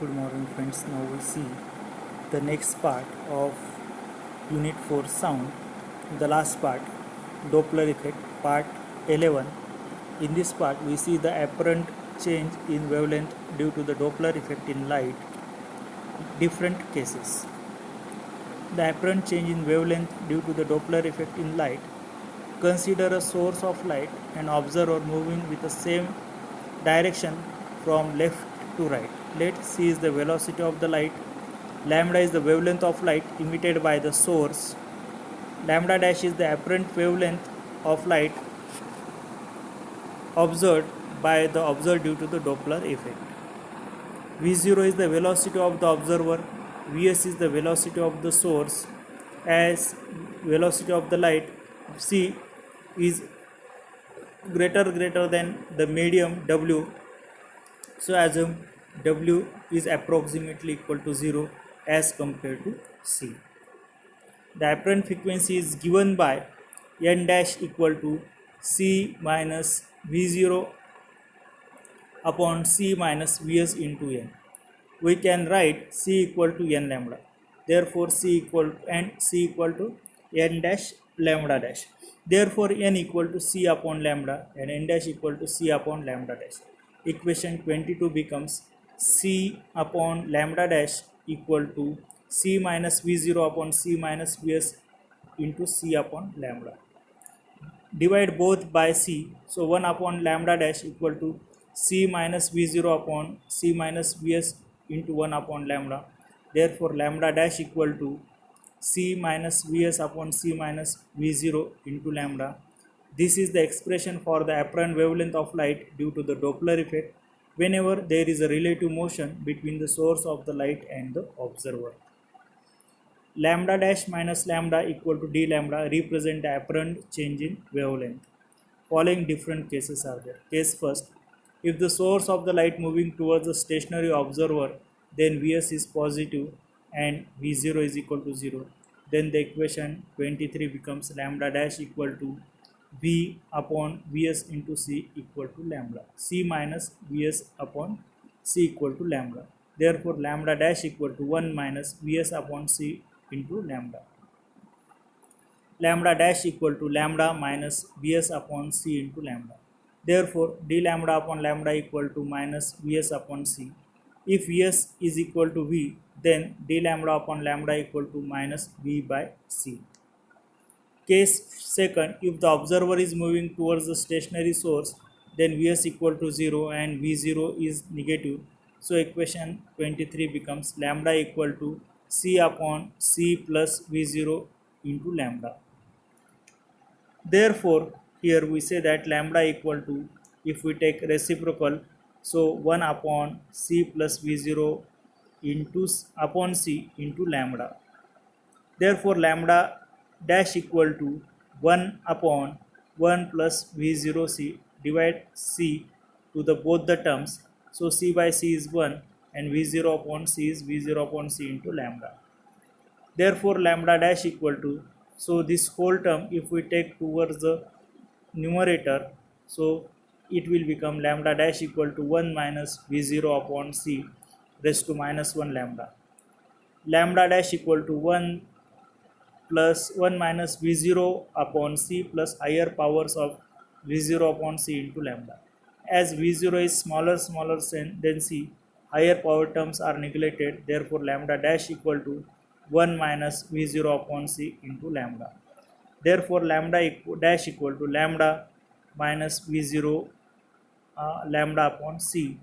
Good morning friends. Now we see the next part of Unit 4 Sound, the last part, Doppler effect, part 11. In this part we see the apparent change in wavelength due to the Doppler effect in light, different cases. The apparent change in wavelength due to the Doppler effect in light. Consider a source of light and observer moving with the same direction from left to right. Let c is the velocity of the light, lambda is the wavelength of light emitted by the source, lambda dash is the apparent wavelength of light observed by the observer due to the Doppler effect. V0 is the velocity of the observer, Vs is the velocity of the source, as velocity of the light c is greater than the medium w, so assume w is approximately equal to 0 as compared to c. The apparent frequency is given by n dash equal to c minus v0 upon c minus vs into n. We can write c equal to n lambda. Therefore c equal to n dash lambda dash. Therefore n equal to c upon lambda and n dash equal to c upon lambda dash. Equation 22 becomes c upon lambda dash equal to c minus v0 upon c minus vs into c upon lambda. Divide both by c, so 1 upon lambda dash equal to c minus v0 upon c minus vs into 1 upon lambda. Therefore lambda dash equal to c minus vs upon c minus v0 into lambda. This is the expression for the apparent wavelength of light due to the Doppler effect whenever there is a relative motion between the source of the light and the observer. Lambda dash minus lambda equal to d lambda represent the apparent change in wavelength. Following different cases are there. Case first, if the source of the light moving towards the stationary observer, then Vs is positive and V0 is equal to 0. Then the equation 23 becomes lambda dash equal to V upon Vs into C equal to lambda. C minus Vs upon C equal to lambda. Therefore lambda dash equal to 1 minus Vs upon C into lambda. Lambda dash equal to lambda minus Vs upon C into lambda. Therefore d lambda upon lambda equal to minus Vs upon C. If Vs is equal to V, then d lambda upon lambda equal to minus V by C. Case second, if the observer is moving towards the stationary source, then Vs equal to 0 and V0 is negative. So equation 23 becomes lambda equal to C upon C plus V0 into lambda. Therefore here we say that lambda equal to, if we take reciprocal, so 1 upon C plus V0 into upon C into lambda. Therefore lambda dash equal to 1 upon 1 plus V0 C, divide C to the both the terms, so C by C is 1 and V0 upon C is V0 upon C into lambda. Therefore lambda dash equal to, so this whole term if we take towards the numerator, so it will become lambda dash equal to 1 minus V0 upon C raised to minus 1 lambda. Lambda dash equal to 1 plus 1 minus V0 upon C plus higher powers of V0 upon C into lambda. As V0 is smaller than C, higher power terms are neglected. Therefore lambda dash equal to 1 minus V0 upon C into lambda. Therefore lambda dash equal to lambda minus V0 lambda upon C.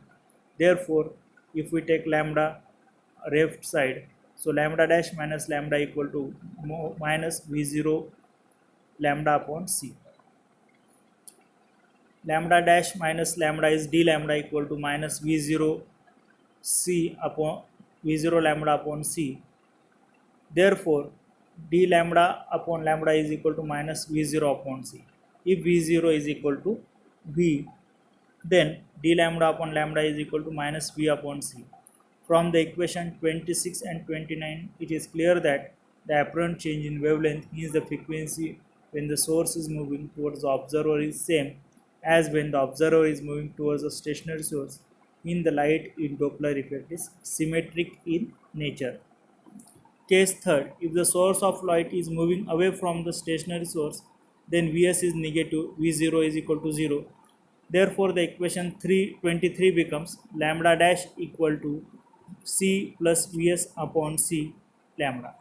Therefore if we take lambda left side, so lambda dash minus lambda equal to minus V0 lambda upon C. Lambda dash minus lambda is d lambda equal to minus V0 C upon V0 lambda upon C. Therefore d lambda upon lambda is equal to minus V0 upon C. If V0 is equal to V, then d lambda upon lambda is equal to minus V upon C. From the equation 26 and 29, it is clear that the apparent change in wavelength means the frequency when the source is moving towards the observer is same as when the observer is moving towards the stationary source. in the light in Doppler effect is symmetric in nature. Case third, if the source of light is moving away from the stationary source, then Vs is negative, V0 is equal to 0. Therefore, the equation 323 becomes lambda dash equal to C plus Vs upon C lambda.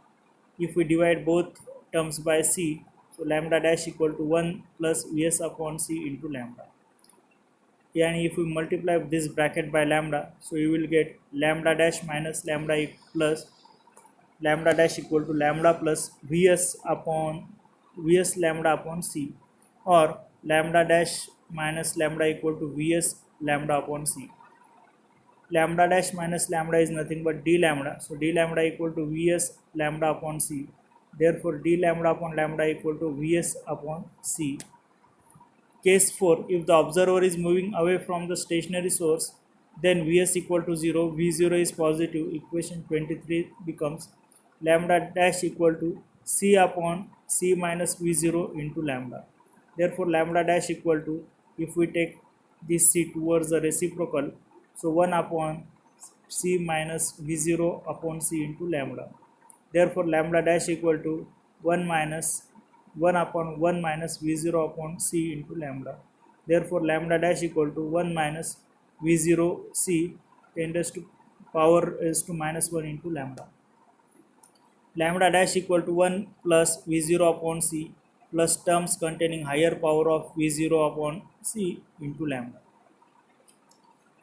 If we divide both terms by C, so lambda dash equal to 1 plus Vs upon C into lambda. And if we multiply this bracket by lambda, so you will get lambda dash minus lambda plus lambda dash equal to lambda plus Vs lambda upon C, or lambda dash minus lambda equal to Vs lambda upon C. Lambda dash minus lambda is nothing but d lambda, so d lambda equal to Vs lambda upon C. Therefore, d lambda upon lambda equal to Vs upon C. Case 4, if the observer is moving away from the stationary source, then Vs equal to 0, V0 is positive. Equation 23 becomes lambda dash equal to C upon C minus V0 into lambda. Therefore, lambda dash equal to, if we take this C towards the reciprocal, so 1 upon C minus V0 upon C into lambda. Therefore, lambda dash equal to 1 upon 1 minus V0 upon C into lambda. Therefore, lambda dash equal to 1 minus V0 C 10 raised to power is to minus 1 into lambda. Lambda dash equal to 1 plus V0 upon C plus terms containing higher power of V0 upon C into lambda.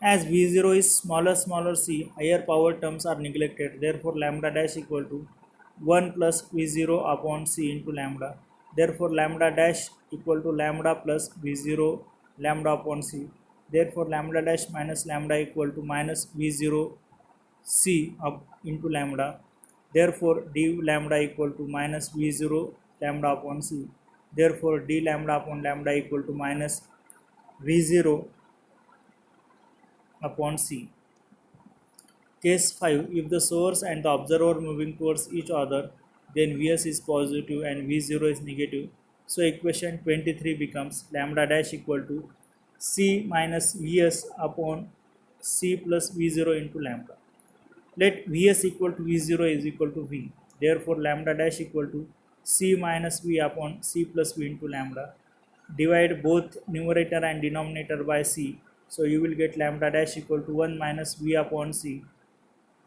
As V0 is smaller c, higher power terms are neglected. Therefore, lambda dash equal to 1 plus V0 upon C into lambda. Therefore, lambda dash equal to lambda plus V0 lambda upon C. Therefore, lambda dash minus lambda equal to minus V0 C up into lambda. Therefore, d lambda equal to minus V0 lambda upon C. Therefore, d lambda upon lambda equal to minus V0 upon C. Case 5, if the source and the observer moving towards each other, then Vs is positive and V0 is negative. So equation 23 becomes lambda dash equal to C minus Vs upon C plus V0 into lambda. Let Vs equal to V0 is equal to V. Therefore, lambda dash equal to C minus V upon C plus V into lambda. Divide both numerator and denominator by C. So you will get lambda dash equal to 1 minus V upon C,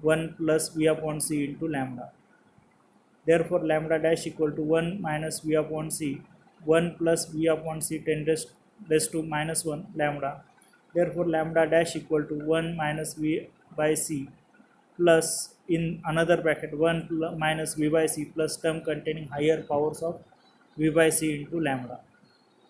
1 plus V upon C into lambda. Therefore, lambda dash equal to 1 minus V upon C, 1 plus V upon C 10 raised to minus 1 lambda. Therefore, lambda dash equal to 1 minus V by C plus in another bracket 1 minus V by C plus term containing higher powers of V by C into lambda.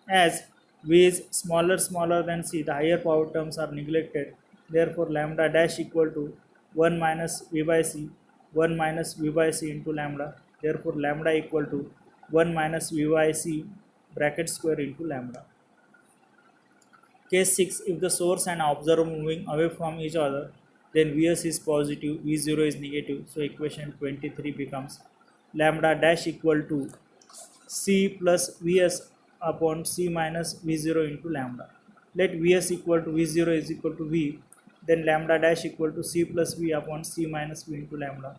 As V is smaller than C, the higher power terms are neglected. Therefore, lambda dash equal to 1 minus V by C, 1 minus V by C into lambda. Therefore, lambda equal to 1 minus V by C bracket square into lambda. Case 6, if the source and observer moving away from each other, then Vs is positive, V0 is negative. So equation 23 becomes lambda dash equal to C plus Vs upon C minus V0 into lambda. Let Vs equal to V0 is equal to V, then lambda dash equal to C plus V upon C minus V into lambda.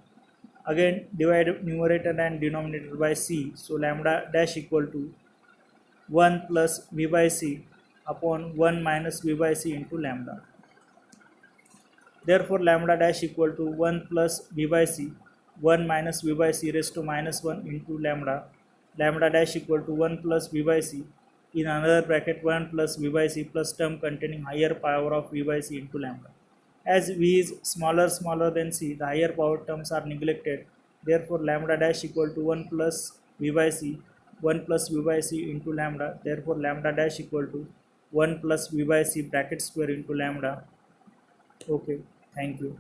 Again, divide numerator and denominator by C. So lambda dash equal to 1 plus V by C upon 1 minus V by C into lambda. Therefore, lambda dash equal to 1 plus V by C, 1 minus V by C raised to minus 1 into lambda. Lambda dash equal to 1 plus V by C, in another bracket 1 plus V by C plus term containing higher power of V by C into lambda. As V is smaller than C, the higher power terms are neglected. Therefore, lambda dash equal to 1 plus V by C, 1 plus V by C into lambda. Therefore, lambda dash equal to 1 plus V by C bracket square into lambda. Okay, thank you.